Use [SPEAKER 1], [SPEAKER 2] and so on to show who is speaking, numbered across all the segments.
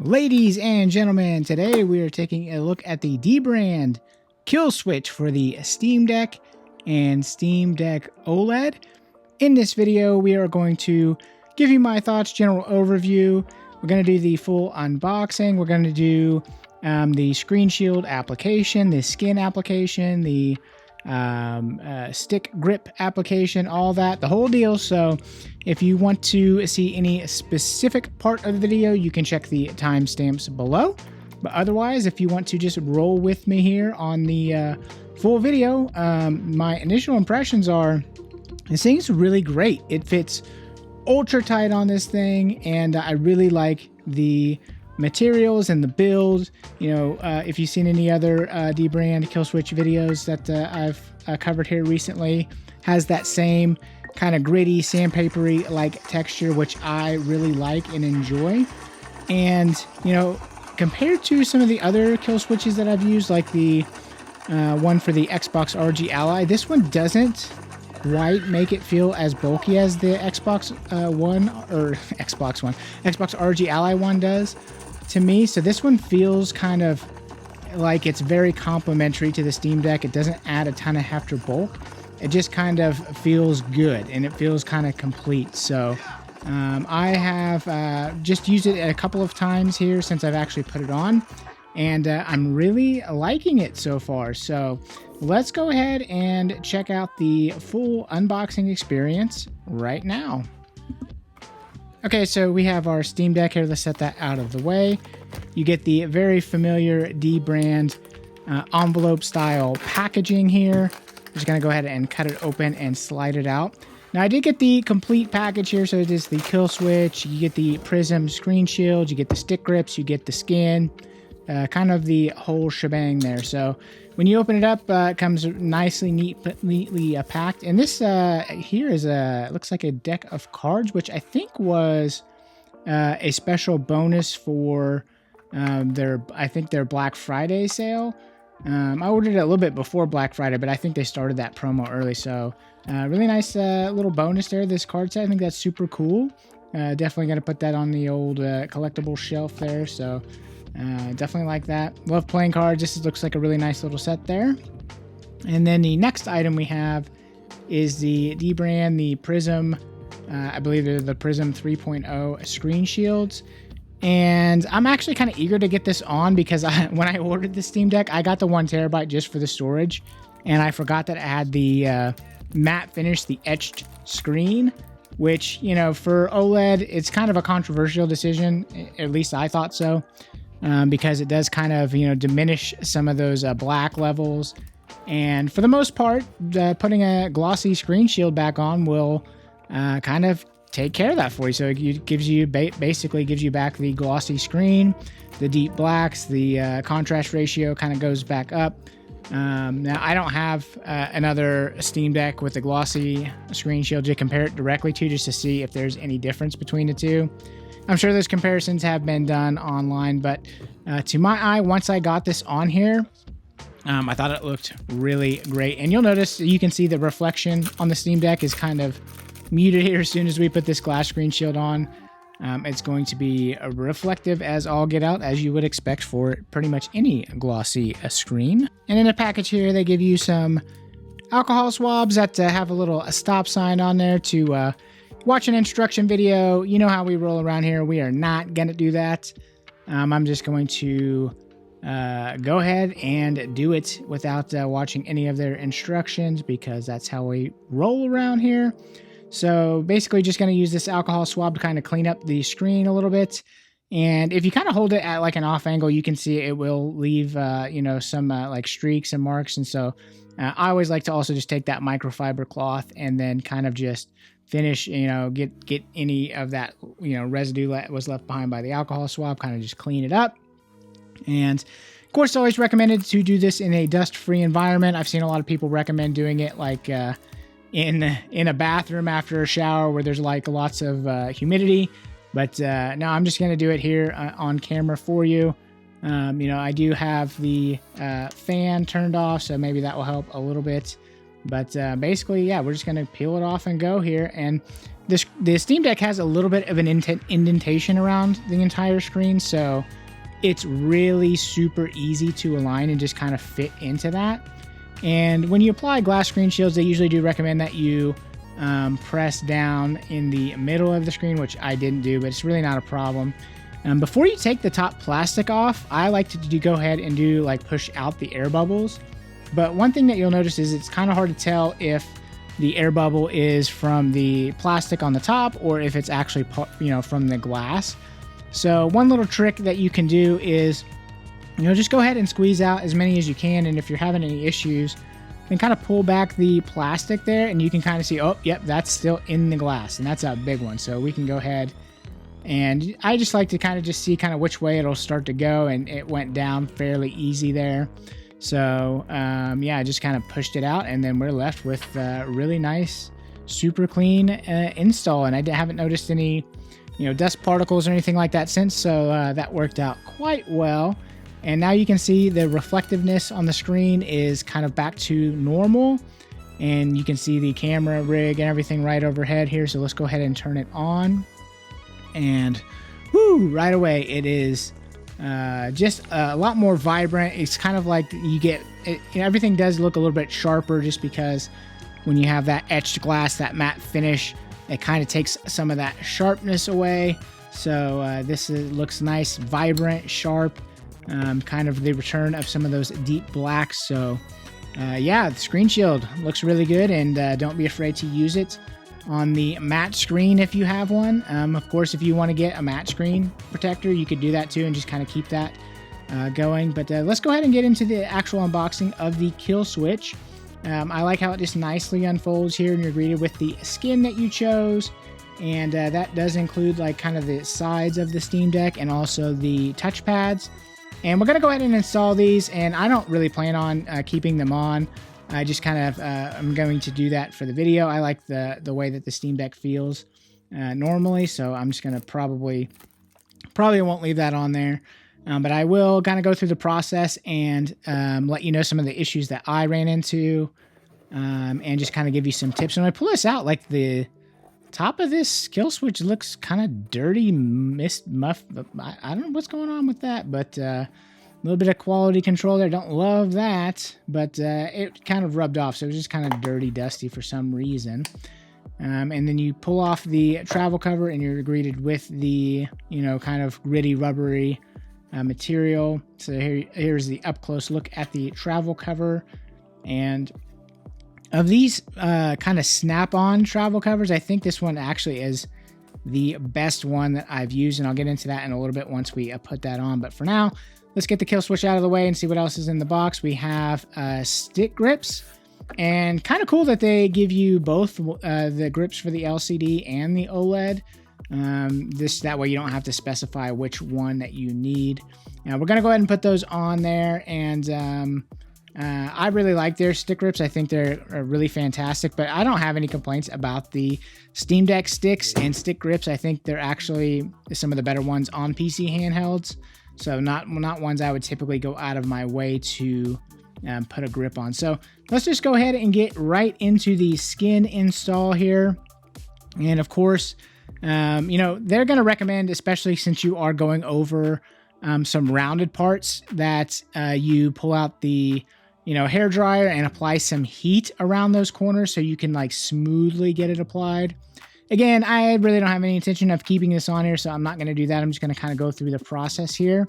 [SPEAKER 1] Ladies and gentlemen, today we are taking a look at the dbrand Killswitch for the Steam Deck and Steam Deck OLED. In this video, we are going to give you my thoughts, general overview. We're going to do the full unboxing. We're going to do the Screenshield application, the skin application, the stick grip application, all that, the whole deal. So if you want to see any specific part of the video, you can check the timestamps below. But otherwise, if you want to just roll with me here on the full video, my initial impressions are this thing's really great. It fits ultra tight on this thing, and I really like the materials and the build. You know, if you've seen any other dbrand Killswitch videos that I've covered here recently, has that same kind of gritty, sandpapery like texture, which I really like and enjoy. And you know, compared to some of the other Killswitches that I've used, like the one for the Xbox RG Ally, this one doesn't quite make it feel as bulky as the Xbox RG Ally one does to me. So this one feels kind of like it's very complementary to the Steam Deck. It doesn't add a ton of heft or bulk. It just kind of feels good and it feels kind of complete. So I have just used it a couple of times here since I've actually put it on, and I'm really liking it so far. So let's go ahead and check out the full unboxing experience right now. Okay, so we have our Steam Deck here. Let's set that out of the way. You get the very familiar dbrand envelope style packaging here. I'm just gonna go ahead and cut it open and slide it out. Now I did get the complete package here. So it is the Killswitch, you get the Prism Screenshield, you get the stick grips, you get the skin, kind of the whole shebang there. So when you open it up, it comes nicely, neatly packed. And this here is looks like a deck of cards, which I think was a special bonus for their Black Friday sale. I ordered it a little bit before Black Friday, but I think they started that promo early. So really nice little bonus there, this card set. I think that's super cool. Definitely going to put that on the old collectible shelf there. So definitely like that. Love playing cards. This looks like a really nice little set there. And then the next item we have is the dbrand, the Prism. I believe they're the Prism 3.0 screen shields. And I'm actually kind of eager to get this on because when I ordered the Steam Deck, I got the 1 terabyte just for the storage. And I forgot that it had the matte finish, the etched screen, which, you know, for OLED, it's kind of a controversial decision. At least I thought so. Because it does kind of, you know, diminish some of those black levels. And for the most part, putting a glossy screen shield back on will kind of take care of that for you. So it gives you basically gives you back the glossy screen, the deep blacks, the contrast ratio kind of goes back up. Now I don't have another Steam Deck with a glossy screen shield to compare it directly to, just to see if there's any difference between the two. I'm sure those comparisons have been done online, but to my eye, once I got this on here, I thought it looked really great. And you'll notice you can see the reflection on the Steam Deck is kind of muted here. As soon as we put this glass screen shield on, it's going to be reflective as all get out, as you would expect for pretty much any glossy screen. And in the package here, they give you some alcohol swabs that have a little stop sign on there to watch an instruction video. You know how we roll around here. We are not going to do that. I'm just going to go ahead and do it without watching any of their instructions, because that's how we roll around here. So basically just going to use this alcohol swab to kind of clean up the screen a little bit. And if you kind of hold it at like an off angle, you can see it will leave, you know, some like streaks and marks. And so I always like to also just take that microfiber cloth and then kind of just finish, you know, get any of that, you know, residue that was left behind by the alcohol swab, kind of just clean it up. And of course, it's always recommended to do this in a dust-free environment. I've seen a lot of people recommend doing it like in a bathroom after a shower where there's like lots of humidity. But no, I'm just going to do it here on camera for you. You know, I do have the fan turned off, so maybe that will help a little bit. But basically, yeah, we're just going to peel it off and go here. And the Steam Deck has a little bit of an indentation around the entire screen, so it's really super easy to align and just kind of fit into that. And when you apply glass screen shields, they usually do recommend that you press down in the middle of the screen, which I didn't do, but it's really not a problem. Before you take the top plastic off, I like to go ahead and push out the air bubbles. But one thing that you'll notice is it's kind of hard to tell if the air bubble is from the plastic on the top or if it's actually, from the glass. So one little trick that you can do is, just go ahead and squeeze out as many as you can. And if you're having any issues, then kind of pull back the plastic there and you can kind of see, oh, yep, that's still in the glass. And that's a big one. So we can go ahead, and I just like to kind of just see kind of which way it'll start to go. And it went down fairly easy there. So yeah, I just kind of pushed it out, and then we're left with a really nice, super clean install. And I haven't noticed any, dust particles or anything like that since. So that worked out quite well. And now you can see the reflectiveness on the screen is kind of back to normal. And you can see the camera rig and everything right overhead here. So let's go ahead and turn it on. And whoo, right away it is just a lot more vibrant. It's kind of like everything does look a little bit sharper just because when you have that etched glass, that matte finish, it kind of takes some of that sharpness away. So looks nice, vibrant, sharp, kind of the return of some of those deep blacks. So yeah, the screen shield looks really good, and don't be afraid to use it on the matte screen if you have one. Of course, if you want to get a matte screen protector, you could do that too and just kind of keep that going. But let's go ahead and get into the actual unboxing of the Killswitch. I like how it just nicely unfolds here, and you're greeted with the skin that you chose. And that does include kind of the sides of the Steam Deck and also the touchpads. And we're going to go ahead and install these, and I don't really plan on keeping them on. I just kind of, I'm going to do that for the video. I like the way that the Steam Deck feels normally, so I'm just going to probably won't leave that on there. But I will kind of go through the process and let you know some of the issues that I ran into, and just kind of give you some tips. And when I pull this out, the top of this Killswitch looks kind of dirty, muff. I don't know what's going on with that, but a little bit of quality control there. Don't love that, but it kind of rubbed off, so it was just kind of dirty, dusty for some reason. And then you pull off the travel cover, and you're greeted with the, kind of gritty, rubbery material. So here's the up-close look at the travel cover. And of these kind of snap-on travel covers, I think this one actually is the best one that I've used, and I'll get into that in a little bit once we put that on. But for now, let's get the Killswitch out of the way and see what else is in the box. We have stick grips, and kind of cool that they give you both the grips for the LCD and the OLED. That way you don't have to specify which one that you need. Now we're gonna go ahead and put those on there, and I really like their stick grips. I think they're really fantastic, but I don't have any complaints about the Steam Deck sticks and stick grips. I think they're actually some of the better ones on PC handhelds. So not ones I would typically go out of my way to put a grip on. So let's just go ahead and get right into the skin install here. And of course, they're going to recommend, especially since you are going over some rounded parts, that you pull out the hair dryer and apply some heat around those corners so you can smoothly get it applied. Again, I really don't have any intention of keeping this on here, so I'm not going to do that. I'm just going to kind of go through the process here.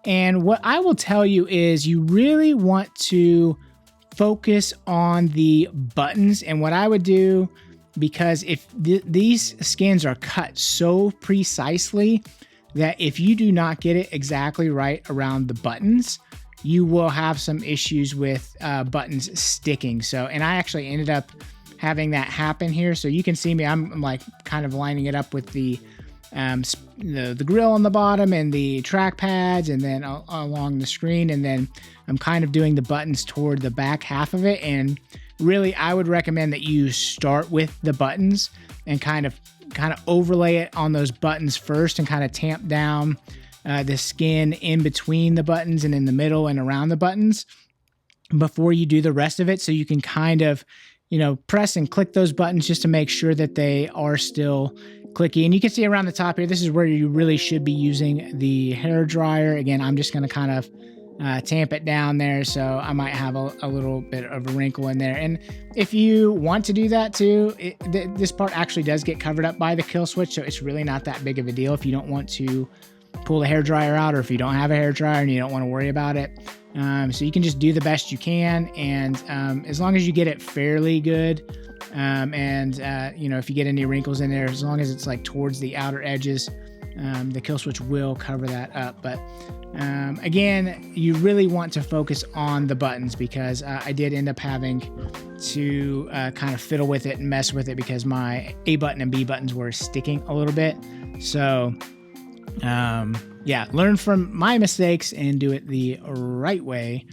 [SPEAKER 1] And what I will tell you is you really want to focus on the buttons. And what I would do, because if these skins are cut so precisely that if you do not get it exactly right around the buttons, you will have some issues with buttons sticking. So, and I actually ended up having that happen here. So you can see me, I'm kind of lining it up with the grill on the bottom and the track pads, and then along the screen. And then I'm kind of doing the buttons toward the back half of it. And really, I would recommend that you start with the buttons and kind of overlay it on those buttons first, and kind of tamp down the skin in between the buttons and in the middle and around the buttons. before you do the rest of it, so you can kind of, you know, press and click those buttons just to make sure that they are still clicky. And you can see around the top here, this is where you really should be using the hair dryer. Again, I'm just going to kind of tamp it down there, so I might have a little bit of a wrinkle in there. And if you want to do that too, this part actually does get covered up by the Killswitch, so it's really not that big of a deal if you don't want to pull the hair dryer out, or if you don't have a hair dryer and you don't want to worry about it. So you can just do the best you can, and as long as you get it fairly good, you know, if you get any wrinkles in there, as long as it's like towards the outer edges, the Killswitch will cover that up. But again, you really want to focus on the buttons, because I did end up having to kind of fiddle with it and mess with it because my A button and B buttons were sticking a little bit. So yeah, learn from my mistakes and do it the right way.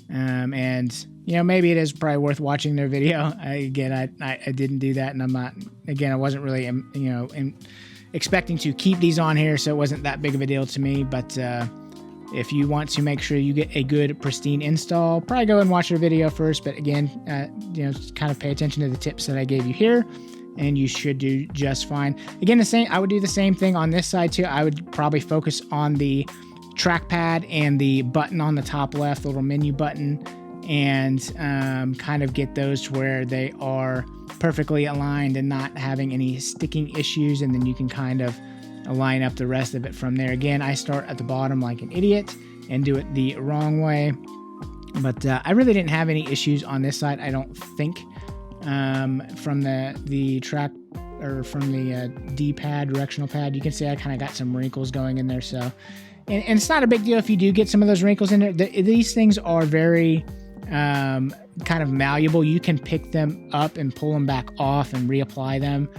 [SPEAKER 1] And you know, maybe it is probably worth watching their video. I didn't do that, and I wasn't really, you know, expecting to keep these on here, so it wasn't that big of a deal to me. But if you want to make sure you get a good pristine install, probably go and watch their video first. But again, you know, just kind of pay attention to the tips that I gave you here, and you should do just fine. Again, I would do the same thing on this side too. I would probably focus on the trackpad and the button on the top left, the little menu button, and kind of get those to where they are perfectly aligned and not having any sticking issues, and then you can kind of line up the rest of it from there. Again, I start at the bottom like an idiot and do it the wrong way, but I really didn't have any issues on this side, I don't think, from the track, or from the D-pad, directional pad. You can see I kind of got some wrinkles going in there. So, and it's not a big deal if you do get some of those wrinkles in there. These things are very kind of malleable. You can pick them up and pull them back off and reapply them,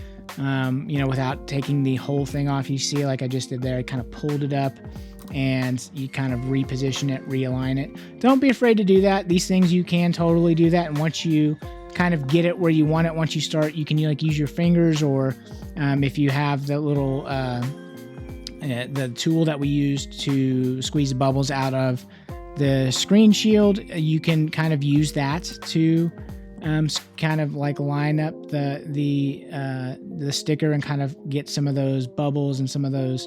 [SPEAKER 1] you know, without taking the whole thing off. You see, like I just did there, I kind of pulled it up, and you kind of reposition it, realign it. Don't be afraid to do that. These things, you can totally do that. And once you kind of get it where you want it, once you start, you can like use your fingers, or if you have the little the tool that we used to squeeze the bubbles out of the screen shield, you can kind of use that to kind of like line up the sticker and kind of get some of those bubbles and some of those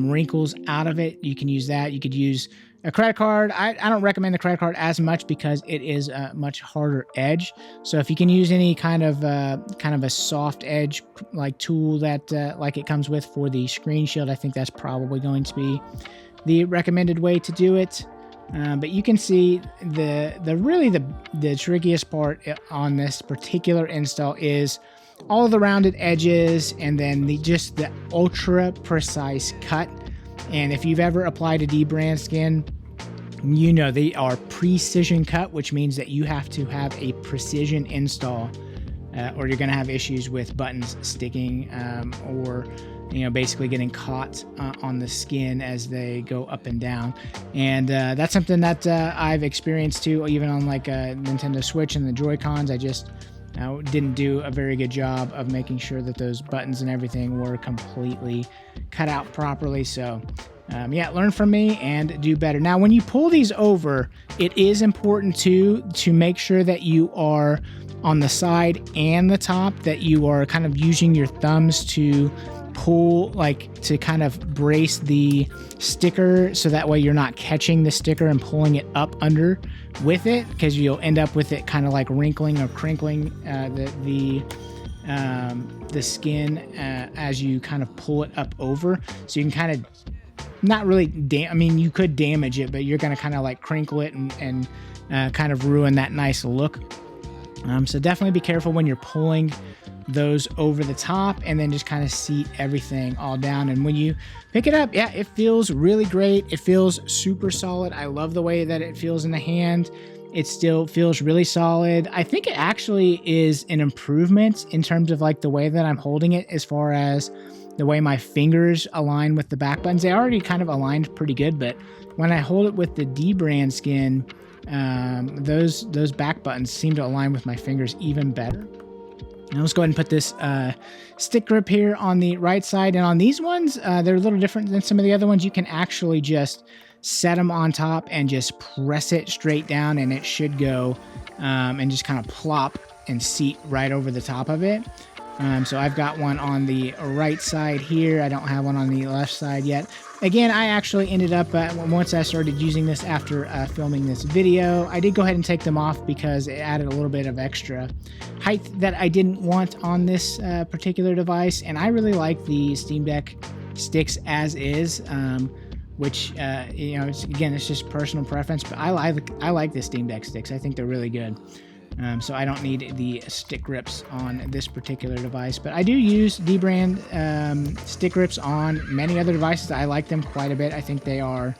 [SPEAKER 1] wrinkles out of it. You can use that. You could use a credit card. I don't recommend the credit card as much because it is a much harder edge. So if you can use any kind of a soft edge like tool that like it comes with for the screen shield, I think that's probably going to be the recommended way to do it. But you can see the trickiest part on this particular install is all of the rounded edges, and then the ultra precise cut. And if you've ever applied a dbrand skin, you know they are precision cut, which means that you have to have a precision install, or you're going to have issues with buttons sticking, or basically getting caught on the skin as they go up and down. And that's something that I've experienced too, even on like a Nintendo Switch and the Joy-Cons. I just didn't do a very good job of making sure that those buttons and everything were completely cut out properly. So yeah, learn from me and do better. Now, when you pull these over, it is important to make sure that you are on the side and the top, that you are kind of using your thumbs to pull, like to kind of brace the sticker, so that way you're not catching the sticker and pulling it up under with it, because you'll end up with it kind of like wrinkling or crinkling the skin as you kind of pull it up over. So you can kind of not really you could damage it, but you're going to kind of like crinkle it and kind of ruin that nice look. So definitely be careful when you're pulling those over the top, and then just kind of seat everything all down. And when you pick it up, yeah, it feels really great. It feels super solid. I love the way that it feels in the hand. It still feels really solid. I think it actually is an improvement in terms of like the way that I'm holding it, as far as the way my fingers align with the back buttons. They already kind of aligned pretty good, but when I hold it with the dbrand skin, those back buttons seem to align with my fingers even better. Now let's go ahead and put this stick grip here on the right side. And on these ones, they're a little different than some of the other ones. You can actually just set them on top and just press it straight down, and it should go and just kind of plop and seat right over the top of it. So I've got one on the right side here. I don't have one on the left side yet. Again, I actually ended up, once I started using this after filming this video, I did go ahead and take them off because it added a little bit of extra height that I didn't want on this particular device. And I really like the Steam Deck sticks as is, which, you know, it's just personal preference, but I like the Steam Deck sticks. I think they're really good. So I don't need the stick grips on this particular device, but I do use dbrand stick grips on many other devices. I like them quite a bit. I think they are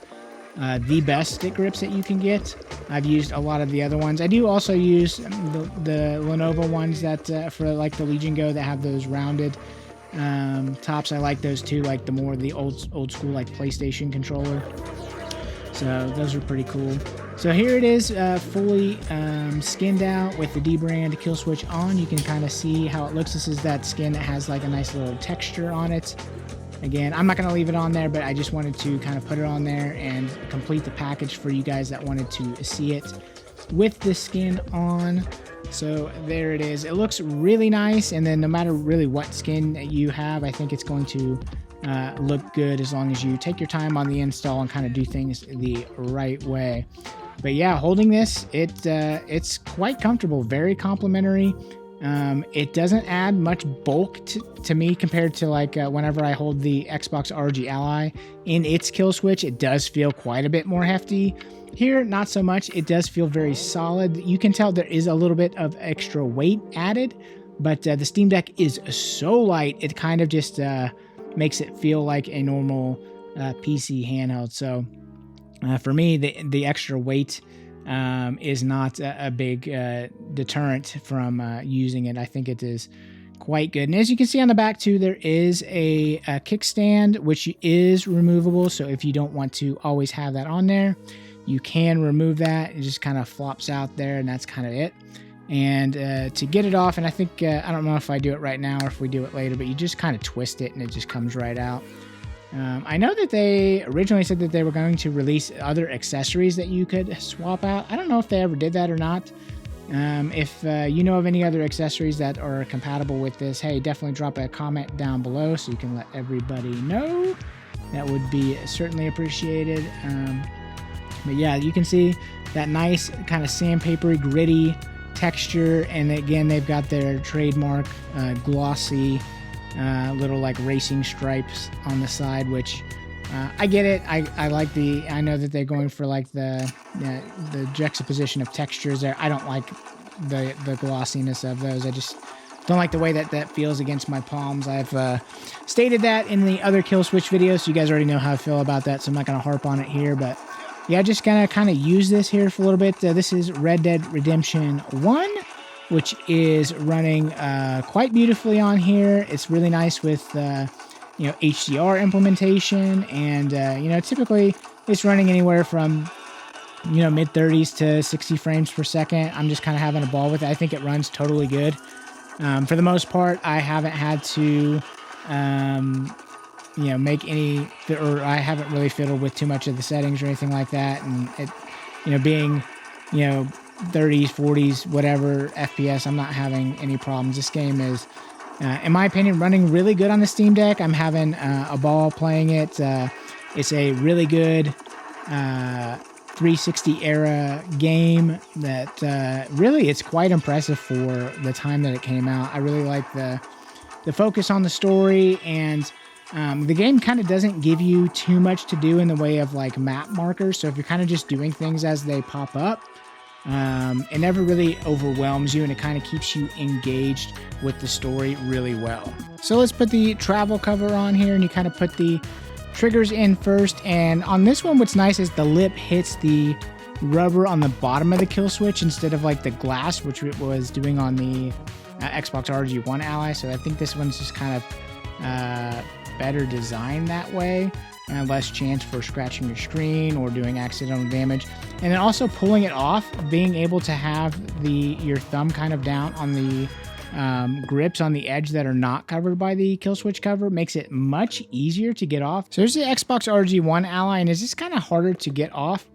[SPEAKER 1] the best stick grips that you can get. I've used a lot of the other ones. I do also use the Lenovo ones that for like the Legion Go that have those rounded tops. I like those too, like the old school like PlayStation controller. So those are pretty cool. So here it is, fully skinned out with the dbrand Killswitch on. You can kind of see how it looks. This is that skin that has like a nice little texture on it. Again, I'm not going to leave it on there, but I just wanted to kind of put it on there and complete the package for you guys that wanted to see it with the skin on. So there it is. It looks really nice, and then no matter really what skin you have, I think it's going to look good as long as you take your time on the install and kind of do things the right way. But yeah, holding this, it's quite comfortable, very complimentary. It doesn't add much bulk to me compared to like whenever I hold the Xbox RG Ally in its Killswitch. It does feel quite a bit more hefty. Here, not so much. It does feel very solid. You can tell there is a little bit of extra weight added, but the Steam Deck is so light, it kind of just makes it feel like a normal PC handheld. So for me, the extra weight is not a big deterrent from using it. I think it is quite good. And as you can see on the back too, there is a kickstand, which is removable. So if you don't want to always have that on there, you can remove that. It just kind of flops out there, and that's kind of it. And to get it off, and I think, I don't know if I do it right now or if we do it later, but you just kind of twist it and it just comes right out. I know that they originally said that they were going to release other accessories that you could swap out. I don't know if they ever did that or not. If you know of any other accessories that are compatible with this, hey, definitely drop a comment down below so you can let everybody know. That would be certainly appreciated. But yeah, you can see that nice kind of sandpapery, gritty texture, and again, they've got their trademark glossy little like racing stripes on the side, which I get it. I like I know that they're going for like the juxtaposition of textures there. I don't like the glossiness of those. I just don't like the way that feels against my palms. I've stated that in the other Killswitch videos, so you guys already know how I feel about that, so I'm not going to harp on it here, but yeah, just gonna kind of use this here for a little bit. This is Red Dead Redemption 1, which is running quite beautifully on here. It's really nice with you know, HDR implementation, and you know, typically it's running anywhere from, you know, mid-30s to 60 frames per second. I'm just kind of having a ball with it. I think it runs totally good. For the most part, I haven't had to you know, make any, or I haven't really fiddled with too much of the settings or anything like that. And it, you know, being, you know, 30s, 40s, whatever FPS, I'm not having any problems. This game is, in my opinion, running really good on the Steam Deck. I'm having a ball playing it. It's a really good 360 era game that really, it's quite impressive for the time that it came out. I really like the focus on the story, and the game kind of doesn't give you too much to do in the way of like map markers. So if you're kind of just doing things as they pop up, it never really overwhelms you, and it kind of keeps you engaged with the story really well. So let's put the travel cover on here, and you kind of put the triggers in first. And on this one, what's nice is the lip hits the rubber on the bottom of the Killswitch instead of like the glass, which it was doing on the Xbox RG1 Ally. So I think this one's just kind of better designed that way, and less chance for scratching your screen or doing accidental damage. And then also pulling it off, being able to have your thumb kind of down on the grips on the edge that are not covered by the Killswitch cover. Makes it much easier to get off. So there's the Xbox RG1 Ally, and it's just kind of harder to get off.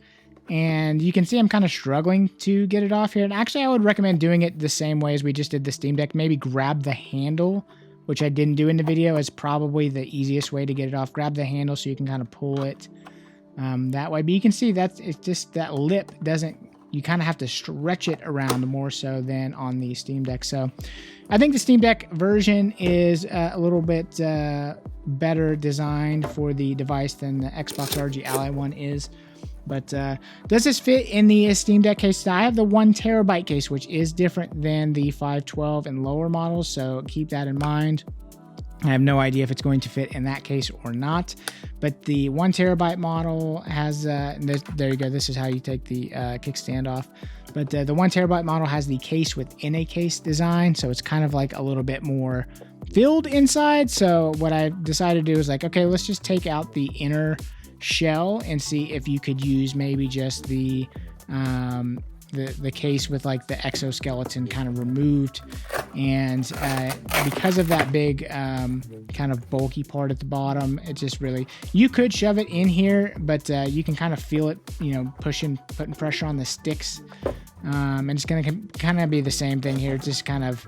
[SPEAKER 1] And you can see I'm kind of struggling to get it off here. And actually, I would recommend doing it the same way as we just did the Steam Deck. Maybe grab the handle, which I didn't do in the video, is probably the easiest way to get it off. Grab the handle so you can kind of pull it that way. But you can see that it's just that lip doesn't, you kind of have to stretch it around more so than on the Steam Deck. So I think the Steam Deck version is a little bit better designed for the device than the Xbox RG Ally one is. But does this fit in the Steam Deck case? I have the 1 terabyte case, which is different than the 512 and lower models, so keep that in mind. I have no idea if it's going to fit in that case or not. But the 1 terabyte model has, there you go, this is how you take the kickstand off. But the 1 terabyte model has the case within a case design, so it's kind of like a little bit more filled inside. So what I decided to do is like, okay, let's just take out the inner shell and see if you could use maybe just the case with like the exoskeleton kind of removed. And because of that big kind of bulky part at the bottom, it just really, you could shove it in here, but you can kind of feel it, you know, putting pressure on the sticks. And it's going to kind of be the same thing here, just kind of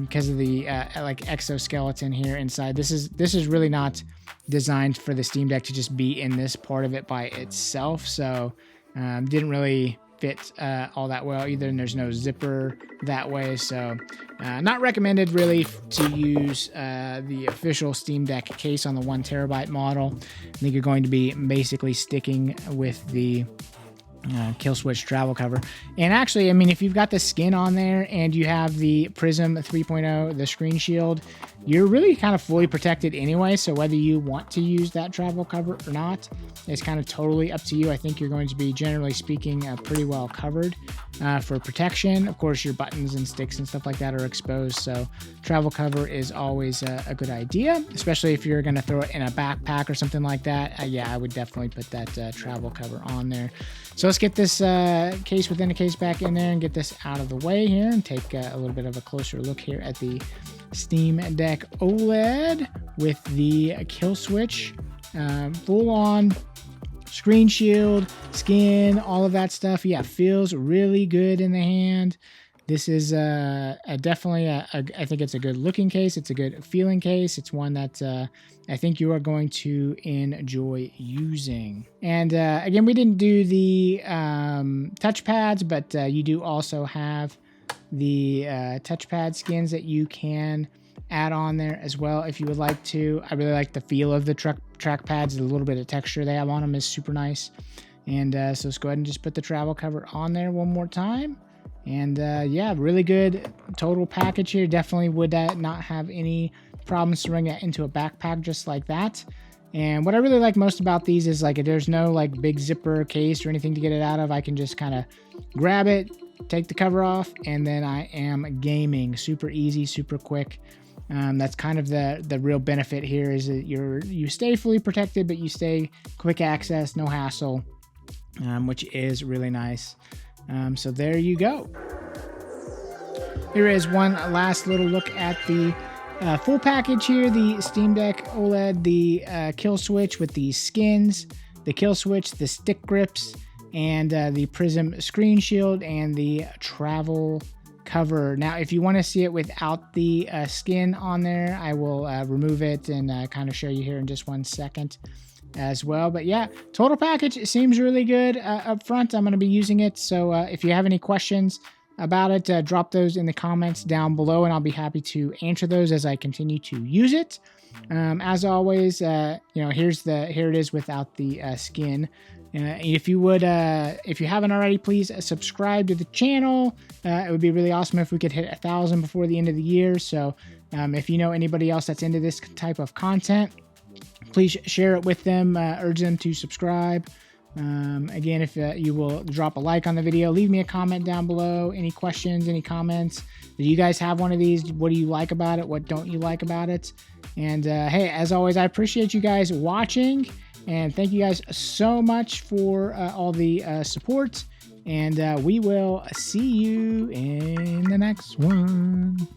[SPEAKER 1] because of the like exoskeleton here inside. This is really not designed for the Steam Deck to just be in this part of it by itself, so didn't really fit all that well either, and there's no zipper that way, so not recommended really to use the official Steam Deck case on the 1 terabyte model. I think you're going to be basically sticking with the Killswitch travel cover. And actually, I mean, if you've got the skin on there and you have the Prism 3.0, the screen shield, you're really kind of fully protected anyway. So whether you want to use that travel cover or not, it's kind of totally up to you. I think you're going to be, generally speaking, pretty well covered for protection. Of course, your buttons and sticks and stuff like that are exposed, so travel cover is always a good idea, especially if you're going to throw it in a backpack or something like that. Yeah, I would definitely put that travel cover on there. So let's get this case within a case back in there and get this out of the way here and take a little bit of a closer look here at the Steam Deck OLED with the Killswitch full-on screen shield, skin, all of that stuff. Yeah, feels really good in the hand. This is definitely, I think it's a good looking case. It's a good feeling case. It's one that I think you are going to enjoy using. And again, we didn't do the touchpads, but you do also have the touchpad skins that you can add on there as well if you would like to. I really like the feel of the trackpads. A little bit of texture they have on them is super nice. And so let's go ahead and just put the travel cover on there one more time. And yeah, really good total package here. Definitely would not have any problems throwing it into a backpack just like that. And what I really like most about these is like there's no like big zipper case or anything to get it out of. I can just kind of grab it, take the cover off, and then I am gaming. Super easy, super quick. That's kind of the real benefit here, is that you stay fully protected, but you stay quick access, no hassle, which is really nice. So there you go. Here is one last little look at the full package here. The Steam Deck OLED, the Killswitch with the skins, the Killswitch, the stick grips, and the Prism screen shield, and the travel cover. Now, if you want to see it without the skin on there, I will remove it and kind of show you here in just 1 second as well. But yeah, total package, it seems really good up front. I'm going to be using it, so if you have any questions about it, drop those in the comments down below, and I'll be happy to answer those as I continue to use it. As always, you know, here it is without the skin. If you haven't already, please subscribe to the channel. It would be really awesome if we could hit 1,000 before the end of the year. So if you know anybody else that's into this type of content, please share it with them, urge them to subscribe. Again, if you will drop a like on the video, leave me a comment down below. Any questions, any comments? Do you guys have one of these? What do you like about it? What don't you like about it? And hey, as always, I appreciate you guys watching. And thank you guys so much for all the support. And we will see you in the next one.